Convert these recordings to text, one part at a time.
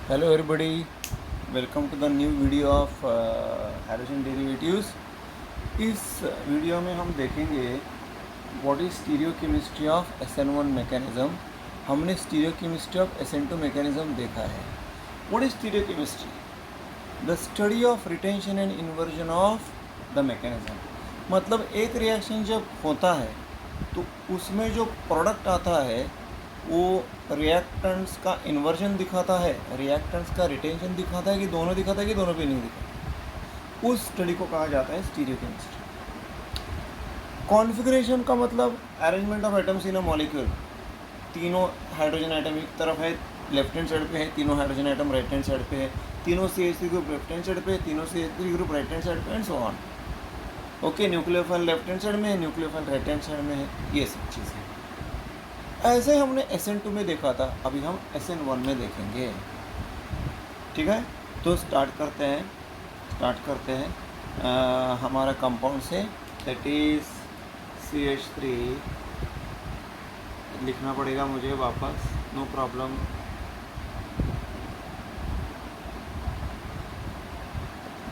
Hello everybody, welcome to the new video of halogen derivatives. इस video में हम देखेंगे what is stereochemistry of SN1 mechanism. हमने stereochemistry of SN2 mechanism देखा है. What is stereochemistry? The study of retention and inversion of the mechanism. मतलब एक reaction जब होता है तो उसमें जो प्रोडक्ट आता है वो रिएक्टेंट्स का इन्वर्जन दिखाता है, रिएक्टेंट्स का रिटेंशन दिखाता है कि दोनों दिखाता है कि दोनों पे नहीं दिखाता. उस स्टडी को कहा जाता है स्टीरियोकेमिस्ट्री. कॉन्फ़िगरेशन का मतलब arrangement of atoms in a molecule. तीनों हाइड्रोजन एटम एक तरफ है, लेफ्ट हैंड साइड पे है, तीनों hydrogen atom right hand side पे है, तीनों CH3 group left hand side पे है, तीनों CH3 group right hand side पे and so on. Okay, nucleophile left hand side में है, न्यूक्लियोफाइल राइट हैंड साइड में है. ये सब चीज़ें ऐसे हमने SN2 में देखा था, अभी हम SN1 में देखेंगे. ठीक है, तो स्टार्ट करते हैं हमारा कंपाउंड से. That is CH3. लिखना पड़ेगा मुझे वापस, नो प्रॉब्लम.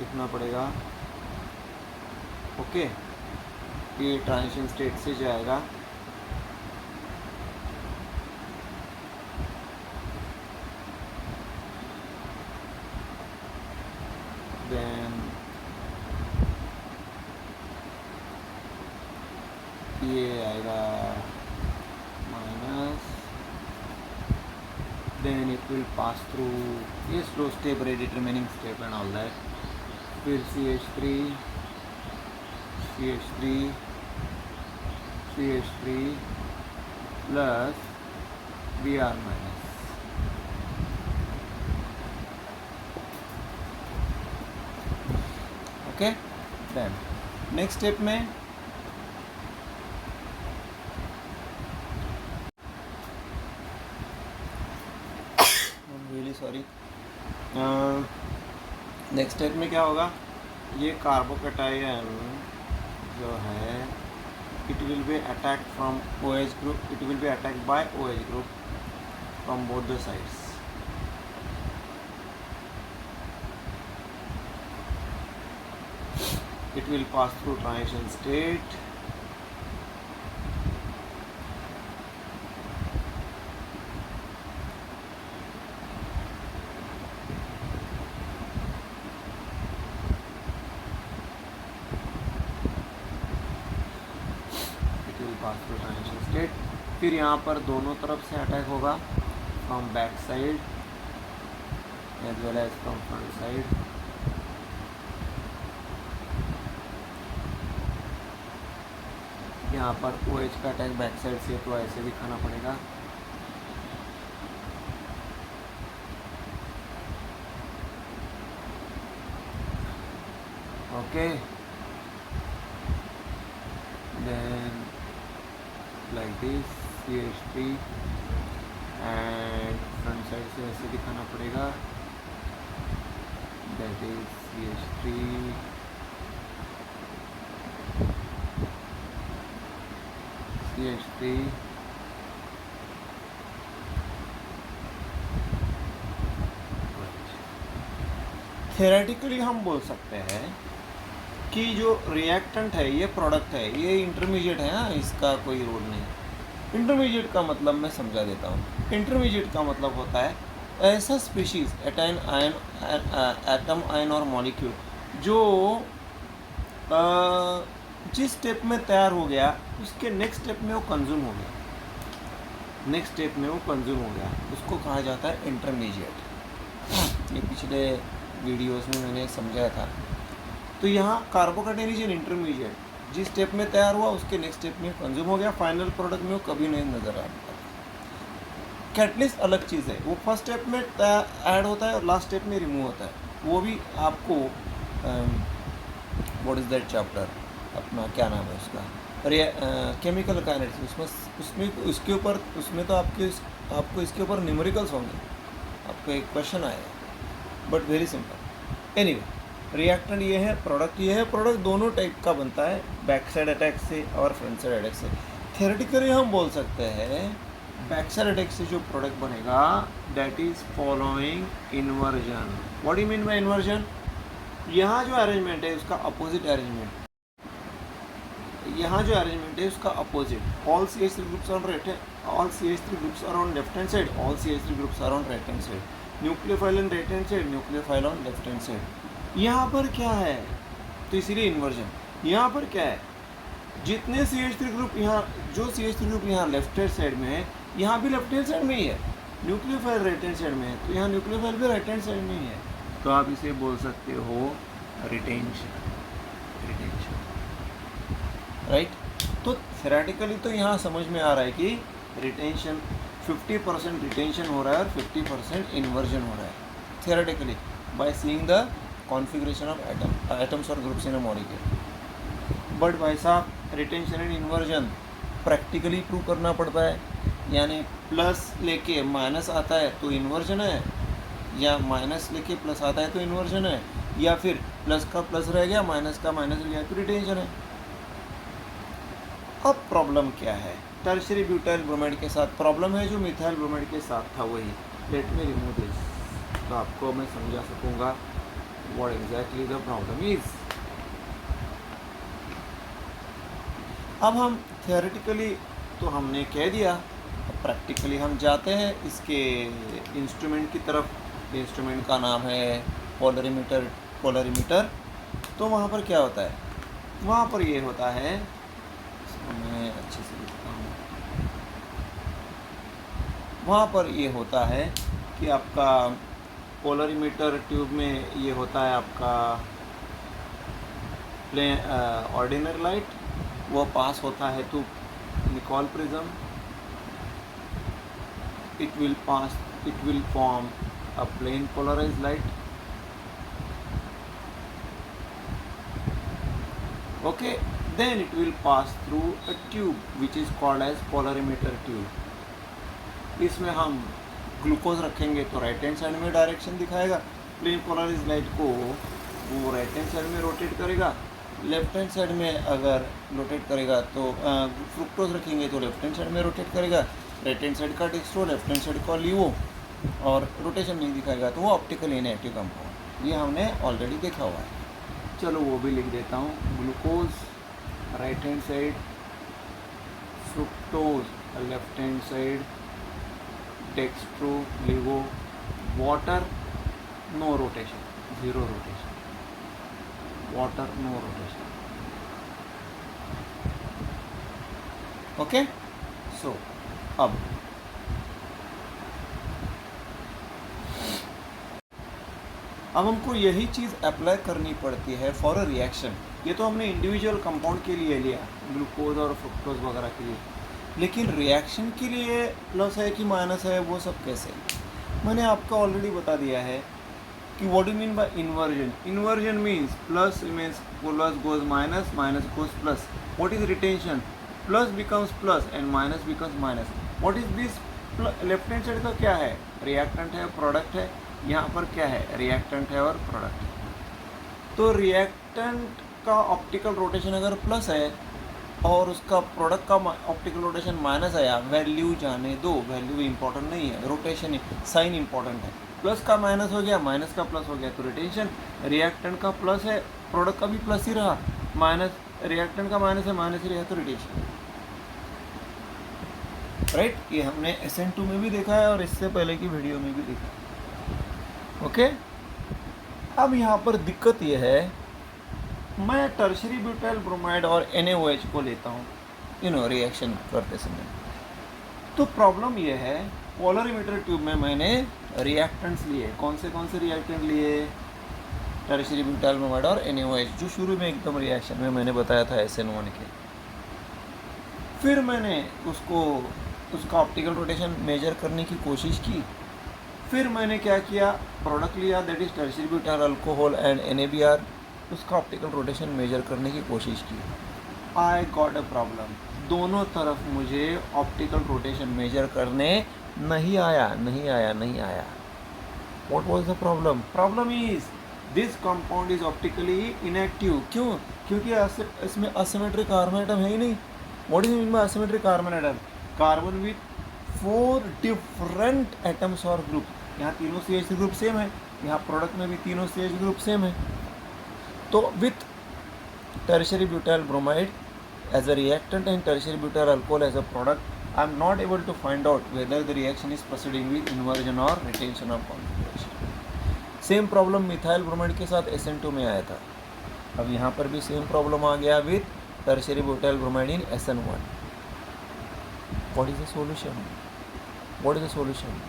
लिखना पड़ेगा. ओके, ये ट्रांजिशन स्टेट से जाएगा. देन ये आएगा minus. Then it will pass through ये slow step, remaining step and all that. फिर CH3 plus Br minus. Okay, then next step में रियली सॉरी. नेक्स्ट स्टेप में क्या होगा? ये कार्बोकैटायन जो है it will be attack from OH group, it will be attack by OH group from both the sides. It will pass through transition state. It will pass through transition state. फिर यहाँ पर दोनों तरफ से attack होगा, from back side as well as from front side. यहाँ पर OH का अटैक बैक साइड से, तो ऐसे दिखाना पड़ेगा. Okay, then like this CH3 and front side से ऐसे दिखाना पड़ेगा. दैट इज CH3 थेरेटिकली हम बोल सकते हैं कि जो रिएक्टेंट है ये प्रोडक्ट है, ये इंटरमीडिएट है. हाँ, इसका कोई रोल नहीं. इंटरमीडिएट का मतलब मैं समझा देता हूँ. इंटरमीडिएट का मतलब होता है ऐसा स्पीशीज़, एटम, आयन और मॉलिक्यूल जो जिस स्टेप में तैयार हो गया उसके नेक्स्ट स्टेप में वो कंज्यूम हो गया, उसको कहा जाता है इंटरमीडिएट. ये पिछले वीडियोस में मैंने समझाया था. तो यहाँ कार्बोकैटायन इज एन इंटरमीडिएट, जिस स्टेप में तैयार हुआ उसके नेक्स्ट स्टेप में कंज्यूम हो गया, फाइनल प्रोडक्ट में वो कभी नहीं नज़र आता. कैटलिस्ट अलग चीज़ है, वो फर्स्ट स्टेप में ऐड होता है और लास्ट स्टेप में रिमूव होता है. वो भी आपको व्हाट इज़ दैट चैप्टर, अपना क्या नाम है उसका, केमिकल काइनेटिक्स, उसके ऊपर, उसमें तो आपको इसके ऊपर न्यूमेरिकल्स होंगे, आपको एक क्वेश्चन आएगा, but very simple. Anyway, reactant ये है, प्रोडक्ट ये है. प्रोडक्ट दोनों टाइप का बनता है, बैक साइड अटैक से और फ्रंट साइड अटैक से. थ्योरेटिकली हम बोल सकते हैं बैक्साइड अटैक से जो प्रोडक्ट बनेगा that is following inversion. What do you mean by inversion? यहाँ जो अरेंजमेंट है उसका अपोजिट अरेंजमेंट, यहाँ जो अरेंजमेंट है उसका opposite. All CH3 groups on right है, all CH3 groups are on left hand side, all CH3 groups are on right hand side. Nucleophile on right hand side, nucleophile on left hand side. यहाँ पर क्या है? तो इसीलिए inversion. यहाँ पर क्या है? जितने CH3 ग्रुप यहाँ, जो CH3 ग्रुप यहाँ लेफ्ट हैंड साइड में है, यहाँ भी लेफ्ट हैंड साइड में ही है. न्यूक्लियोफाइल राइट हैंड साइड में है, तो यहाँ न्यूक्लियोफाइल भी राइट हैंड साइड में ही है. तो आप इसे बोल सकते हो रिटेंशन. Retention right. तो थेरेटिकली तो यहाँ समझ में आ रहा है कि रिटेंशन 50% रिटेंशन हो रहा है और 50% इन्वर्जन हो रहा है theoretically by seeing the configuration of atoms और groups in a molecule. But भाई साहब retention and inversion practically prove करना पड़ता है. यानी प्लस लेके माइनस आता है तो इन्वर्जन है, या माइनस लेके प्लस आता है तो इन्वर्जन है, या फिर प्लस का प्लस रह गया माइनस का माइनस रह गया तो रिटेंशन है. अब प्रॉब्लम क्या है? टर्शियरी ब्यूटाइल ब्रोमाइड के साथ प्रॉब्लम है जो मिथाइल ब्रोमाइड के साथ था वही. लेट मी रिमूव दिस, तो आपको मैं समझा सकूंगा what exactly the problem is. अब हम थियोरेटिकली तो हमने कह दिया, अब प्रैक्टिकली हम जाते हैं इसके इंस्ट्रूमेंट की तरफ. इंस्ट्रूमेंट का नाम है पोलरीमीटर. पोलरीमीटर. तो वहाँ पर क्या होता है? वहाँ पर ये होता है, मैं अच्छे से लिखता हूँ. वहाँ पर ये होता है कि आपका पोलरीमीटर ट्यूब में ये होता है आपका ऑर्डिनरी लाइट, वो पास होता है तो Nicol prism. It will form a plane polarised light. Okay, then it will pass through a tube which is called as polarimeter tube. इसमें हम ग्लूकोज रखेंगे तो राइट हैंड साइड में डायरेक्शन दिखाएगा. प्लेन पोलराइज्ड लाइट को वो right hand side में rotate करेगा. लेफ्ट हैंड साइड में अगर रोटेट करेगा तो फ्रुक्टोज रखेंगे तो लेफ्ट हैंड साइड में रोटेट करेगा. राइट हैंड साइड का डेक्स्ट्रो, लेफ्ट हैंड साइड का लीवो, और रोटेशन नहीं दिखाएगा तो वो ऑप्टिकल इनएक्टिव कंपाउंड. ये हमने ऑलरेडी देखा हुआ है. चलो वो भी लिख देता हूँ. Glucose right hand side, fructose left hand side, dextro laevo, water no rotation, zero rotation, water no rotation. Okay. So अब हमको यही चीज़ अप्लाई करनी पड़ती है फॉर अ रिएक्शन. ये तो हमने इंडिविजुअल कंपाउंड के लिए लिया, ग्लूकोज और फ्रुक्टोज वगैरह के लिए, लेकिन रिएक्शन के लिए प्लस है कि माइनस है वो सब कैसे? मैंने आपको ऑलरेडी बता दिया है कि what do mean by inversion. Inversion means plus goes minus, minus goes plus. What is retention? Plus becomes plus and minus becomes minus. What is this? Left hand side का क्या है? रिएक्टेंट है, product है. यहाँ पर क्या है? Reactant है और प्रोडक्ट है. तो रिएक्टेंट का ऑप्टिकल रोटेशन अगर प्लस है और उसका प्रोडक्ट का ऑप्टिकल रोटेशन माइनस आया, वैल्यू जाने दो, वैल्यू इंपॉर्टेंट नहीं है, रोटेशन साइन इंपॉर्टेंट है. प्लस का माइनस हो गया, माइनस का प्लस हो गया तो रिटेंशन. रिएक्टेंट का प्लस है, प्रोडक्ट का भी प्लस ही रहा, माइनस रिएक्टेंट का माइनस है, माइनस ही रहा तो रिटेंशन. राइट. ये हमने SN2 में भी देखा है और इससे पहले की वीडियो में भी देखा है. ओके. अब यहाँ पर दिक्कत ये है, मैं टर्शियरी ब्यूटाइल ब्रोमाइड और NaOH को लेता हूँ रिएक्शन करते समय. तो प्रॉब्लम ये है, पोलरीमीटर ट्यूब में मैंने रिएक्टेंट्स लिए. कौन से रिएक्टेंट लिए? टर्शियरी ब्यूटाइल ब्रोमाइड और NaOH, जो शुरू में एकदम रिएक्शन में मैंने बताया था SN1 के. फिर मैंने उसका ऑप्टिकल रोटेशन मेजर करने की कोशिश की. फिर मैंने क्या किया? प्रोडक्ट लिया, that is tertiary butyl alcohol and NaBr. उसका ऑप्टिकल रोटेशन मेजर करने की कोशिश की. I got a problem. दोनों तरफ मुझे ऑप्टिकल रोटेशन मेजर करने नहीं आया. What was the problem? Problem is this compound is optically inactive. क्यों? क्योंकि इसमें असिमेट्रिक कार्बन एटम है ही नहीं. What is mean by asymmetric carbon atom? Carbon with 4 different atoms और ग्रुप। यहाँ तीनों CH3 ग्रुप सेम है, यहाँ प्रोडक्ट में भी तीनों CH ग्रुप सेम है। तो with tertiary butyl bromide as a reactant and tertiary butyl alcohol as a product, I am not able to find out whether the reaction is proceeding with inversion or retention of configuration. Same problem methyl bromide के साथ SN2 में आया था। अब यहाँ पर भी same problem आ गया with tertiary butyl bromide in SN1. What is the solution? What is the solution?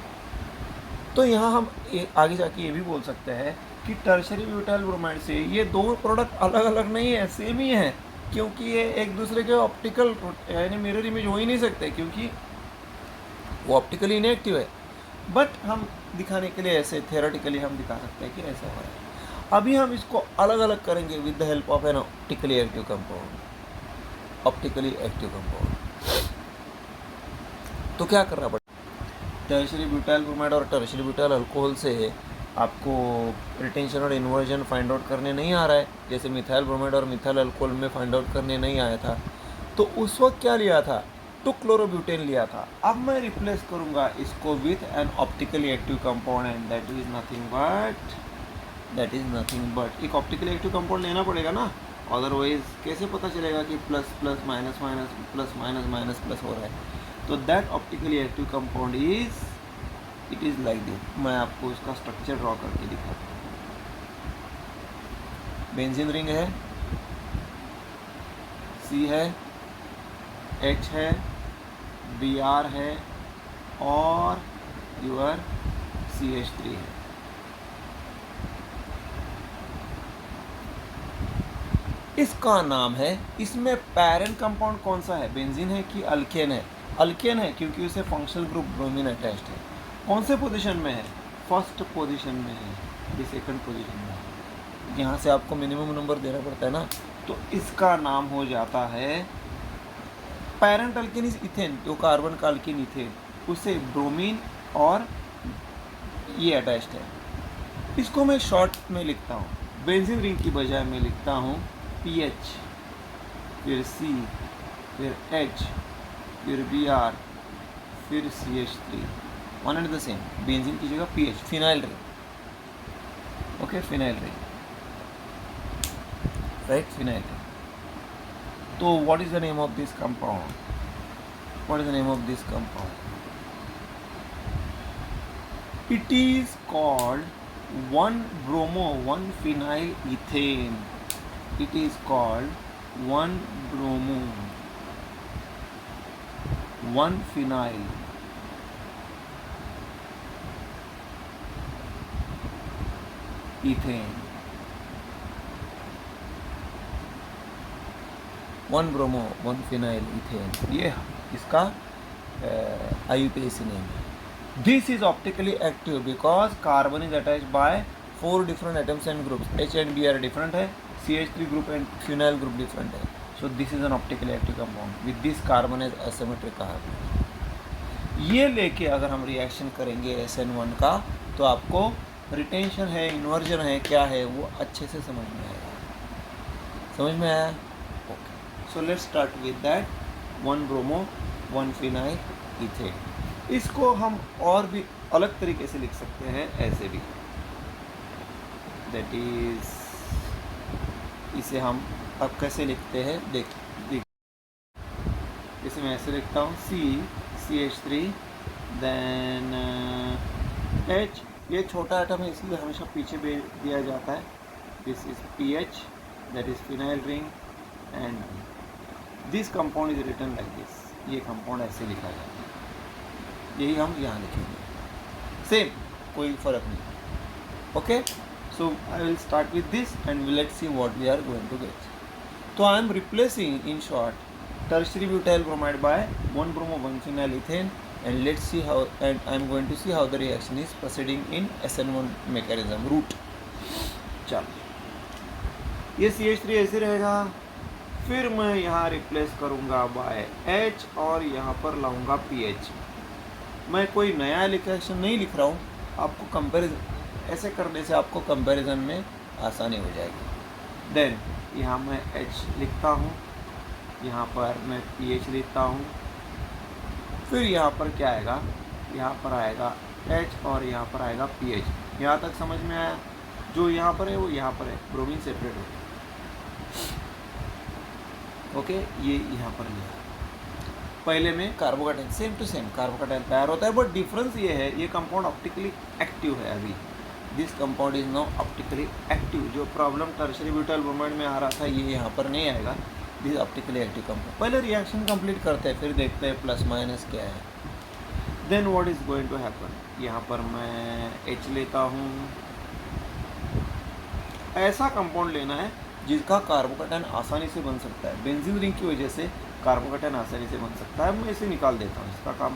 तो यहाँ हम आगे जाके ये भी बोल सकते हैं कि टर्शियरी ब्यूटाइल ब्रोमाइड से ये दो प्रोडक्ट अलग अलग नहीं है, सेम ही है, क्योंकि ये एक दूसरे के ऑप्टिकल यानी मिरर इमेज हो ही नहीं सकते, क्योंकि वो ऑप्टिकली इनएक्टिव है। बट हम दिखाने के लिए ऐसे थियोरेटिकली हम दिखा सकते हैं कि ऐसा हो रहा है। अभी हम इसको अलग अलग करेंगे with the help of N optically active compound. Optically active compound तो क्या करना पड़ेगा? टर्शियरी ब्यूटाइल ब्रोमाइड और टर्शियरी ब्यूटाइल अल्कोहल से आपको रिटेंशन और इन्वर्जन फाइंड आउट करने नहीं आ रहा है, जैसे मिथाइल ब्रोमाइड और मिथाइल अल्कोहल में फाइंड आउट करने नहीं आया था। तो उस वक्त क्या लिया था? 2-क्लोरोब्यूटेन लिया था। अब मैं रिप्लेस करूंगा इसको with an optically active compound and that is nothing but एक ऑप्टिकली एक्टिव कंपाउंड लेना पड़ेगा ना, अदरवाइज कैसे पता चलेगा कि plus plus minus minus plus minus minus plus हो रहा है? तो that optically active compound it is like this. मैं आपको इसका स्ट्रक्चर ड्रॉ करके दिखाता हूँ। बेंजीन रिंग है, C है, H है, Br है और योर CH3 है। इसका नाम है, इसमें पैरेंट कंपाउंड कौन सा है? बेंजीन है कि अल्केन है? अल्केन है, क्योंकि उसे फंक्शनल ग्रुप ब्रोमीन अटैच्ड है। कौन से पोजीशन में है? फर्स्ट पोजीशन में है, ये सेकंड पोजीशन में है। यहाँ से आपको मिनिमम नंबर देना पड़ता है ना, तो इसका नाम हो जाता है पैरेंट अल्केन इज इथेन, जो कार्बन का अल्केन इथेन, उसे ब्रोमीन और ये अटैच्ड है। इसको मैं शॉर्ट में लिखता हूँ, बेंजीन रिंग की बजाय मैं लिखता हूँ PH, फिर C, फिर H, फिर Br, फिर CH3, one and the same. Benzene की जगह PH, phenyl ring. Okay, phenyl ring, right, phenyl ring. तो what is the name of this compound? What is the name of this compound? It is called 1-bromo-1-phenyl ethane. It is called 1-bromo-1-phenyl ethane. 1-bromo-1-phenyl ethane, ये इसका IUPAC name है। This is optically active because carbon is attached by 4 different atoms and groups. H and B are different है, CH3 group and phenyl group different है. So this is an optically active compound. With this carbon is asymmetric carbon. ये लेके अगर हम reaction करेंगे SN1 का, तो आपको रिटेंशन है, इन्वर्जन है, क्या है वो अच्छे से समझ में आएगा। समझ में आया? Okay, so let's start with that 1-bromo-1-phenyl ethane. इसको हम और भी अलग तरीके से लिख सकते हैं, ऐसे भी, दैट इज, इसे हम अब कैसे लिखते हैं देख, इसे मैं ऐसे लिखता हूँ CH3 देन H, ये छोटा एटम है इसलिए हमेशा पीछे दिया जाता है। This is PH, that is phenyl ring, and this compound is written like this. ये कंपाउंड ऐसे लिखा जाता है, यही हम यहाँ लिखेंगे, सेम, कोई फर्क नहीं। Okay, so I will start with this and let's see what we are going to get. तो I am replacing in short tertiary butyl bromide by 1-bromo-1-phenyl ethane and let's see how, and I am going to see how the reaction is proceeding in SN1 mechanism route. चलो, ये CH3 ऐसे रहेगा, फिर मैं यहाँ replace करूँगा bye H और यहाँ पर लाऊंगा PH। मैं कोई नया रिएक्शन नहीं लिख रहा हूँ, आपको कंपैरिजन ऐसे करने से आपको कंपैरिजन में आसानी हो जाएगी। देन यहाँ मैं H लिखता हूँ, यहाँ पर मैं PH लिखता हूँ, फिर यहाँ पर क्या आएगा, यहाँ पर आएगा H और यहाँ पर आएगा PH। यहाँ तक समझ में आया? जो यहाँ पर है वो यहाँ पर है, ब्रोमीन सेपरेट हो ओके। ये यहाँ पर लिया, पहले में carbocation same to same carbocation तैयार होता है, बट डिफरेंस ये है ये कंपाउंड ऑप्टिकली एक्टिव है अभी। This compound is now optically active. जो प्रॉब्लम टर्शियरी ब्यूटाइल ब्रोमाइड में आ रहा था ये यहाँ पर नहीं आएगा, दिस ऑप्टिकली एक्टिव कंपाउंड। पहले रिएक्शन कंप्लीट करते हैं, फिर देखते हैं प्लस माइनस क्या है। Then what is going to happen, यहाँ पर मैं H लेता हूँ। ऐसा कंपाउंड लेना है जिसका कार्बोकेटाइन आसानी से बन सकता है, बेंजीन रिंग की वजह से कार्बोकेटाइन आसानी से बन सकता है। मैं इसे निकाल देता हूँ, इसका काम।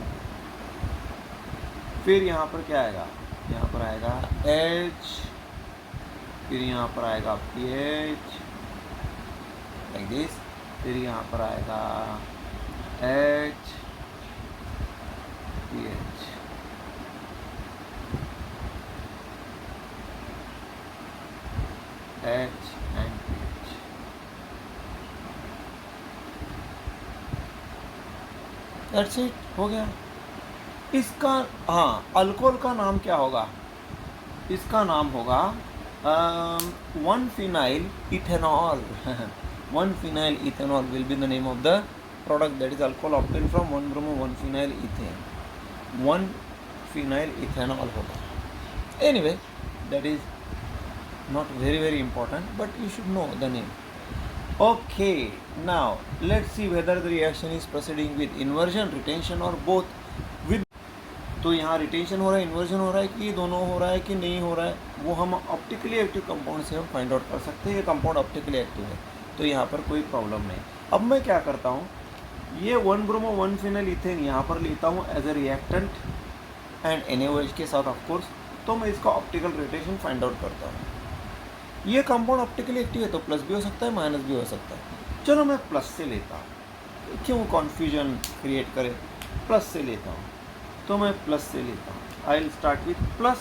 फिर यहाँ पर क्या आएगा, यहाँ पर आएगा H, फिर यहाँ पर आएगा PH लाइक दिस, फिर यहाँ पर आएगा H PH। H and PH। That's it, हो गया। इसका हाँ, अल्कोहल का नाम क्या होगा? इसका नाम होगा 1-phenyl ethanol 1-phenyl ethanol will be the name of the product, that is alcohol obtained from 1-bromo-1-phenyl ethane। 1-phenyl ethanol होगा। Anyway, that is not very important, but you should know the name। Okay, now let's see whether the reaction is proceeding with inversion, retention or both with। तो यहाँ retention हो रहा है, inversion हो रहा है, कि ये दोनों हो रहा है कि नहीं हो रहा है, वो हम ऑप्टिकली एक्टिव कंपाउंड से हम फाइंड आउट कर सकते हैं। ये कंपाउंड ऑप्टिकली एक्टिव है तो यहाँ पर कोई प्रॉब्लम नहीं। अब मैं क्या करता हूँ, ये 1-bromo-1-phenyl ethane यहाँ पर लेता हूँ as a reactant and NaOH के साथ ऑफकोर्स। तो मैं इसका ऑप्टिकल रोटेशन फाइंड आउट करता हूँ। ये कंपाउंड ऑप्टिकली एक्टिव है तो प्लस भी हो सकता है, माइनस भी हो सकता है। चलो मैं प्लस से लेता हूँ, क्यों कन्फ्यूजन क्रिएट करे, प्लस से लेता हूँ। तो मैं प्लस से लेता हूँ, I will start with plus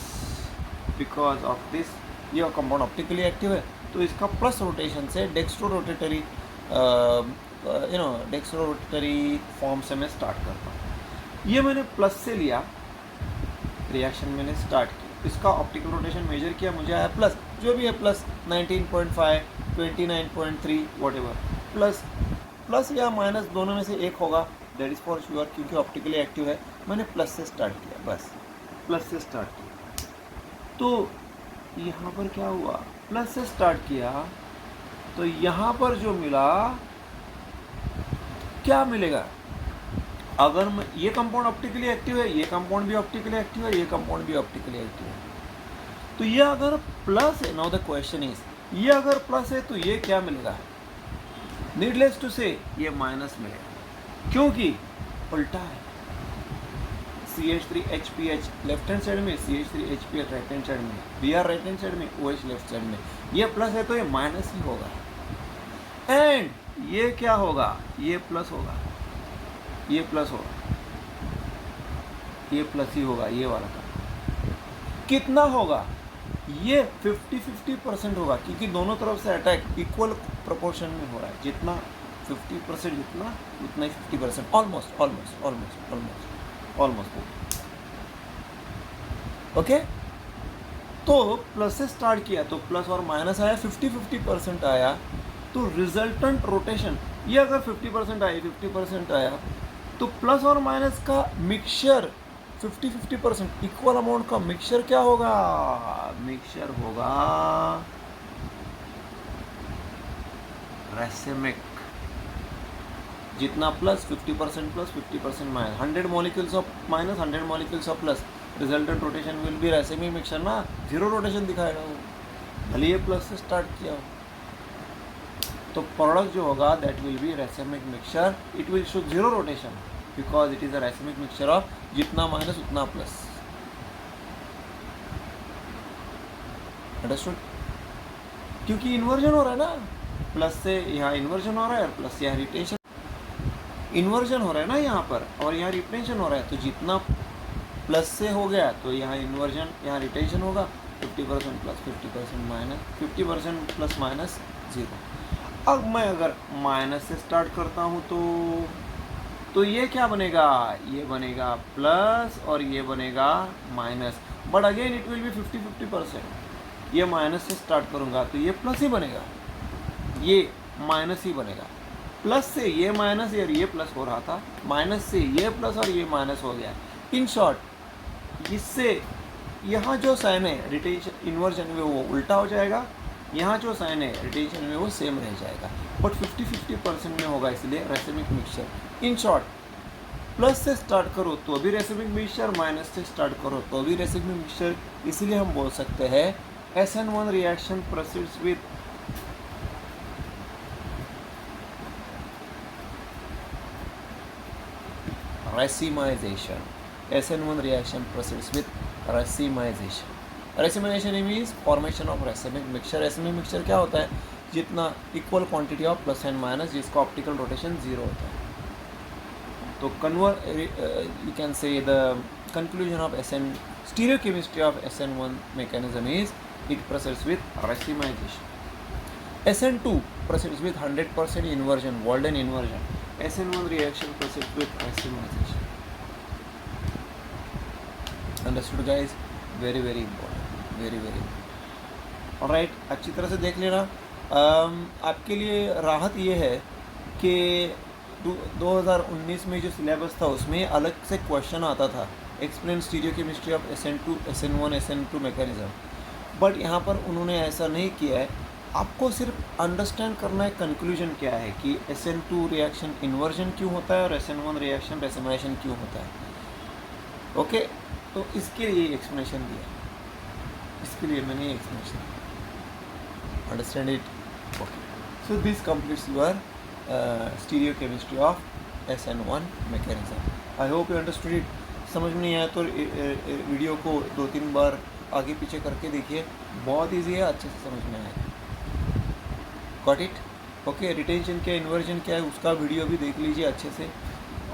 because of this. ये कंपाउंड ऑप्टिकली एक्टिव है तो इसका प्लस रोटेशन से dextrorotatory dextrorotatory form से मैं स्टार्ट करता हूँ। ये मैंने प्लस से लिया, रिएक्शन मैंने स्टार्ट की, इसका ऑप्टिकल रोटेशन मेजर किया, मुझे आया प्लस, जो भी है प्लस 19.5 29.3 व्हाटएवर, प्लस या माइनस दोनों में से एक होगा, दैट इज़ फॉर श्योर, क्योंकि ऑप्टिकली एक्टिव है। मैंने प्लस से स्टार्ट किया, बस प्लस से स्टार्ट किया। तो यहाँ पर क्या हुआ, प्लस से स्टार्ट किया तो यहाँ पर जो मिला, क्या मिलेगा, अगर मैं ये कंपाउंड ऑप्टिकली एक्टिव है, ये कंपाउंड भी ऑप्टिकली एक्टिव है, ये कंपाउंड भी ऑप्टिकली एक्टिव है, तो ये अगर प्लस है, नाउ द क्वेश्चन इज, ये अगर प्लस है तो ये क्या मिलेगा, नीडलेस टू से ये माइनस मिलेगा, क्योंकि उल्टा है। CH3HPH लेफ्ट हैंड साइड में, CH3HPH राइट हैंड साइड में, Br राइट हैंड साइड में, OH लेफ्ट साइड में। ये प्लस है तो ये माइनस ही होगा, एंड ये क्या होगा, ये प्लस होगा, ये प्लस होगा, ये प्लस ही होगा, ये वाला का कितना होगा, ये 50-50% होगा, क्योंकि दोनों तरफ से अटैक इक्वल प्रोपोर्शन में हो रहा है, जितना 50% जितना उतना ही 50%, ऑलमोस्ट ओके। तो प्लस से स्टार्ट किया तो प्लस और माइनस आया, 50-50% आया, तो रिजल्टेंट रोटेशन, ये अगर 50% आया 50% आया तो प्लस और माइनस का मिक्सचर 50-50% इक्वल अमाउंट का मिक्सचर क्या होगा, मिक्सचर होगा रैसेमिक। जितना plus 50% plus 50% minus, 100 molecules of minus 100 molecules of plus, resultant rotation will be racemic mixture ना, जीरो रोटेशन दिखाएगा वो, भले ये प्लस से स्टार्ट किया हो। तो प्रोडक्ट जो होगा that will be racemic mixture, it will show zero rotation because it is a racemic mixture of जितना माइनस उतना प्लस। अंडरस्टूड? क्योंकि इन्वर्जन हो रहा है ना, प्लस से यहाँ इन्वर्जन हो रहा है और प्लस से यहाँ रिटेंशन, इन्वर्जन हो रहा है ना यहाँ पर और यहाँ रिटेंशन हो रहा है, तो जितना प्लस से हो गया तो यहाँ इन्वर्जन यहाँ रिटेंशन होगा, 50% प्लस 50% माइनस, 50% प्लस माइनस 0। अब मैं अगर माइनस से स्टार्ट करता हूँ तो तो ये क्या बनेगा, ये बनेगा प्लस और ये बनेगा minus, but again it will B 50-50%। ये माइनस से स्टार्ट करूँगा तो ये प्लस ही बनेगा, ये माइनस ही बनेगा। प्लस से ये माइनस और ये प्लस हो रहा था, माइनस से ये प्लस और ये माइनस हो गया। इन शॉर्ट इससे यहाँ जो साइन है रिटेंशन इन्वर्जन में वो उल्टा हो जाएगा, यहाँ जो साइन है रिटेंशन में वो सेम रह जाएगा, बट 50-50% में होगा, इसलिए racemic mixture. In short plus से स्टार्ट करो तो भी रेसिमिक मिक्सचर, माइनस से स्टार्ट करो तो भी रेसिमिक मिक्सचर, इसीलिए हम बोल सकते हैं SN1 reaction proceeds with racemization. SN1 reaction proceeds with racemization. Racemization means formation of racemic mixture. racemic mixture क्या होता है, जितना equal quantity of plus and minus जिसका ऑप्टिकल रोटेशन जीरो होता है। तो you can say the conclusion of stereochemistry of SN1 mechanism is it proceeds with racemization. SN2 proceeds with 100% inversion, Walden inversion. SN1 reaction proceeds with racemization. Understood guys? Very very important, very very important. Alright, अच्छी तरह से देख लेना। आपके लिए राहत ये है कि 2019 में जो सिलेबस था उसमें अलग से क्वेश्चन आता था, explain stereochemistry of SN2 SN1 SN2 mechanism, but यहाँ पर उन्होंने ऐसा नहीं किया है। आपको सिर्फ अंडरस्टैंड करना है कंक्लूजन क्या है कि SN2 रिएक्शन इन्वर्जन क्यों होता है और SN1 रिएक्शन रेसिमाइजेशन क्यों होता है। ओके, तो इसके लिए एक्सप्लेनेशन दिया, इसके लिए मैंने explanation understand it. Okay, so this completes your stereochemistry of SN1 mechanism. I hope you understood it. समझ में नहीं आया तो वीडियो को 2-3 बार आगे पीछे करके देखिए, बहुत ईजी है, अच्छे से समझ में आएगा। Got it? ओके, रिटेंशन क्या इन्वर्जन क्या है उसका वीडियो भी देख लीजिए अच्छे से,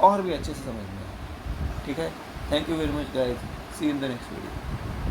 और भी अच्छे से समझ में आए। ठीक है, thank you very much guys, see in the next video.